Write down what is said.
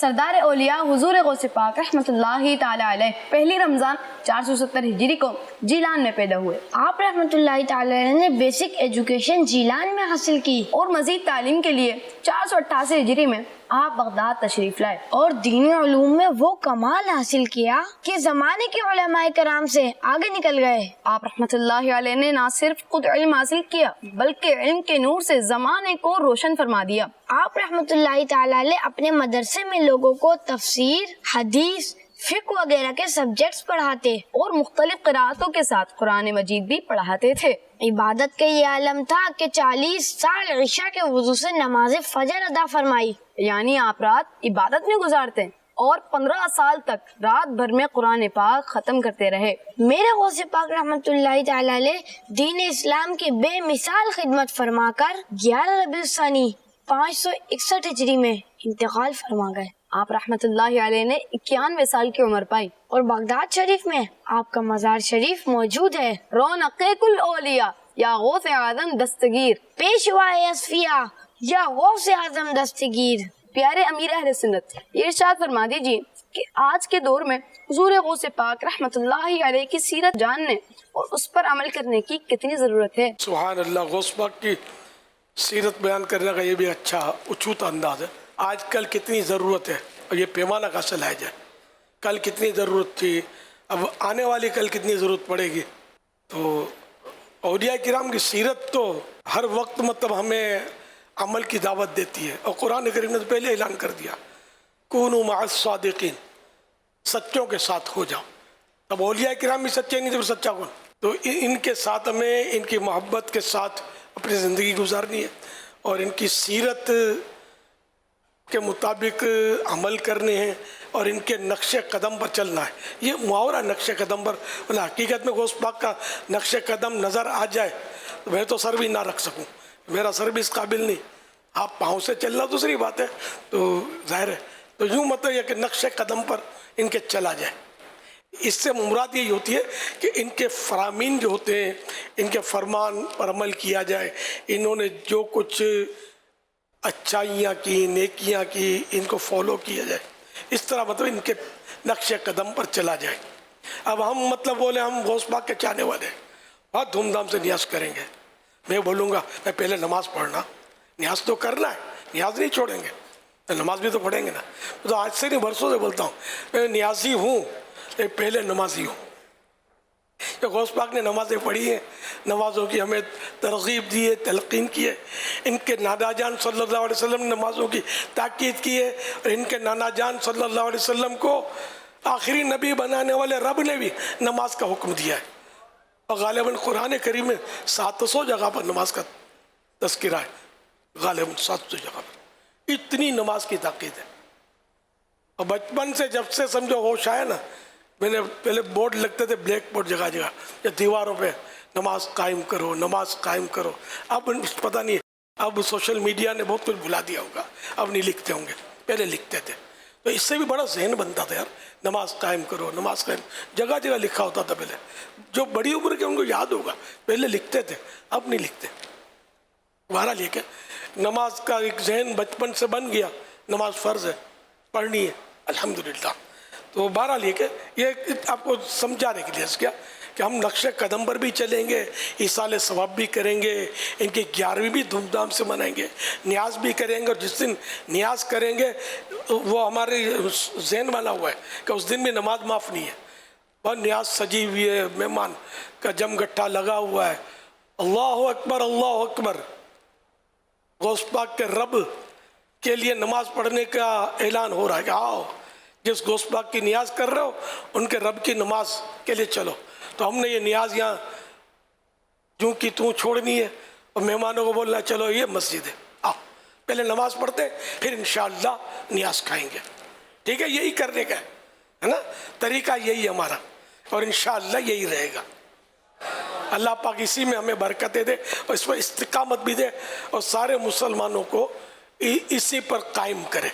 سردار اولیاء حضور غوث پاک رحمۃ اللہ تعالی علیہ پہلی رمضان 470 ہجری کو جیلان میں پیدا ہوئے۔ آپ رحمۃ اللہ تعالی علیہ نے بیسک ایجوکیشن جیلان میں حاصل کی اور مزید تعلیم کے لیے 488 ہجری میں آپ بغداد تشریف لائے اور دینی علوم میں وہ کمال حاصل کیا کہ زمانے کے علماء کرام سے آگے نکل گئے۔ آپ رحمۃ اللہ علیہ نے نہ صرف خود علم حاصل کیا بلکہ علم کے نور سے زمانے کو روشن فرما دیا۔ آپ رحمۃ اللہ تعالی علیہ اپنے مدرسے میں لوگوں کو تفسیر، حدیث، فقہ وغیرہ کے سبجیکٹس پڑھاتے اور مختلف قرأتوں کے ساتھ قرآن مجید بھی پڑھاتے تھے۔ عبادت کا یہ عالم تھا کہ 40 سال عشاء کے وضو سے نماز فجر ادا فرمائی، یعنی آپ رات عبادت میں گزارتے اور 15 سال تک رات بھر میں قرآن پاک ختم کرتے رہے۔ میرے غوث پاک رحمۃ اللہ تعالی علیہ دین اسلام کی بے مثال خدمت فرما کر 11 ربیع الثانی 561 ہجری میں انتقال فرما گئے۔ آپ رحمۃ اللہ علیہ نے 91 سال کی عمر پائی اور بغداد شریف میں آپ کا مزار شریف موجود ہے۔ رونق کل اولیاء یا غوث اعظم دستگیر، پیشوا اصفیاء یا غوث اعظم دستگیر۔ پیارے امیر اہل سنت، یہ ارشاد فرما دیجیے کہ آج کے دور میں حضور غوث پاک رحمۃ اللہ علیہ کی سیرت جاننے اور اس پر عمل کرنے کی کتنی ضرورت ہے۔ سبحان اللہ، غوث پاک کی سیرت بیان کرنے کا یہ بھی اچھا اچھوتا انداز ہے۔ آج کل کتنی ضرورت ہے اور یہ پیمانہ کیسے لایا جائے۔ کل کتنی ضرورت تھی، اب آنے والی کل کتنی ضرورت پڑے گی۔ تو اولیاء کرام کی سیرت تو ہر وقت مطلب ہمیں عمل کی دعوت دیتی ہے، اور قرآن کریم نے تو پہلے اعلان کر دیا کونوا مع الصادقین، سچوں کے ساتھ ہو جاؤ۔ اب اولیاء کرام بھی سچے نہیں تو سچا کون؟ تو ان کے ساتھ ہمیں ان کی محبت کے ساتھ اپنی زندگی گزارنی ہے اور ان کی سیرت کے مطابق عمل کرنے ہیں اور ان کے نقش قدم پر چلنا ہے۔ یہ محاورہ نقش قدم پر، حقیقت میں غوث پاک کا نقش قدم نظر آ جائے تو میں تو سر بھی نہ رکھ سکوں، میرا سر بھی اس قابل نہیں، آپ پاؤں سے چلنا دوسری بات ہے، تو ظاہر ہے۔ تو یوں مطلب یہ کہ نقش قدم پر ان کے چلا جائے۔ اس سے مراد یہی ہوتی ہے کہ ان کے فرامین جو ہوتے ہیں، ان کے فرمان پر عمل کیا جائے، انہوں نے جو کچھ اچھائیاں کی، نیکیاں کی، ان کو فالو کیا جائے، اس طرح مطلب ان کے نقش قدم پر چلا جائے۔ اب ہم مطلب بولے ہم غوث پاک کے چاہنے والے ہیں، بہت دھوم دھام سے نیاز کریں گے، میں بولوں گا میں پہلے نماز پڑھنا، نیاز تو کرنا ہے، نیاز نہیں چھوڑیں گے، نماز بھی تو پڑھیں گے نا۔ تو آج سے نہیں برسوں سے بولتا ہوں میں نیازی ہوں، پہلے نمازی ہوں۔ کہ غوث پاک نے نمازیں پڑھی ہیں، نمازوں کی ہمیں ترغیب دی ہے، تلقین کی ہے۔ ان کے نانا جان صلی اللہ علیہ وسلم نے نمازوں کی تاکید کی ہے، اور ان کے نانا جان صلی اللہ علیہ وسلم کو آخری نبی بنانے والے رب نے بھی نماز کا حکم دیا ہے، اور غالباً قرآن کریم میں 700 جگہ پر نماز کا تذکرہ ہے، غالباً 700 جگہ پر اتنی نماز کی تاکید ہے۔ اور بچپن سے جب سے سمجھو ہوش آیا نا، میں نے پہلے بورڈ لگتے تھے بلیک بورڈ جگہ جگہ یا دیواروں پہ، نماز قائم کرو، نماز قائم کرو۔ اب پتہ نہیں، اب سوشل میڈیا نے بہت کچھ بھلا دیا ہوگا، اب نہیں لکھتے ہوں گے، پہلے لکھتے تھے۔ تو اس سے بھی بڑا ذہن بنتا تھا یار، نماز قائم کرو، نماز قائم، جگہ جگہ لکھا ہوتا تھا پہلے۔ جو بڑی عمر کے ان کو یاد ہوگا، پہلے لکھتے تھے، اب نہیں لکھتے۔ بہرحال یہ کہ نماز کا ایک ذہن بچپن سے بن گیا، نماز فرض ہے، پڑھنی ہے الحمدللہ۔ تو بہرحال یہ کہ یہ آپ کو سمجھانے کے لیے اس کیا کہ ہم نقش قدم پر بھی چلیں گے، ایصال ثواب بھی کریں گے، ان کی 11ویں بھی دھوم دھام سے منائیں گے، نیاز بھی کریں گے، اور جس دن نیاز کریں گے وہ ہمارے ذہن بنا ہوا ہے کہ اس دن بھی نماز معاف نہیں ہے، اور نیاز سجی ہوئی ہے، مہمان کا جم گٹھا لگا ہوا ہے، اللہ اکبر اللہ اکبر۔ غوث پاک کے رب کے لیے نماز پڑھنے کا اعلان ہو رہا ہے کہ آؤ، جس غوث پاک کی نیاز کر رہے ہو ان کے رب کی نماز کے لیے چلو۔ تو ہم نے یہ نیاز یہاں جوں کی توں چھوڑنی ہے، اور مہمانوں کو بولنا چلو یہ مسجد ہے، آؤ پہلے نماز پڑھتے پھر انشاءاللہ نیاز کھائیں گے، ٹھیک ہے؟ یہی کرنے کا ہے نا، طریقہ یہی ہمارا، اور انشاءاللہ یہی رہے گا۔ اللہ پاک اسی میں ہمیں برکتیں دے اور اس پر استقامت بھی دے، اور سارے مسلمانوں کو اسی پر قائم کرے۔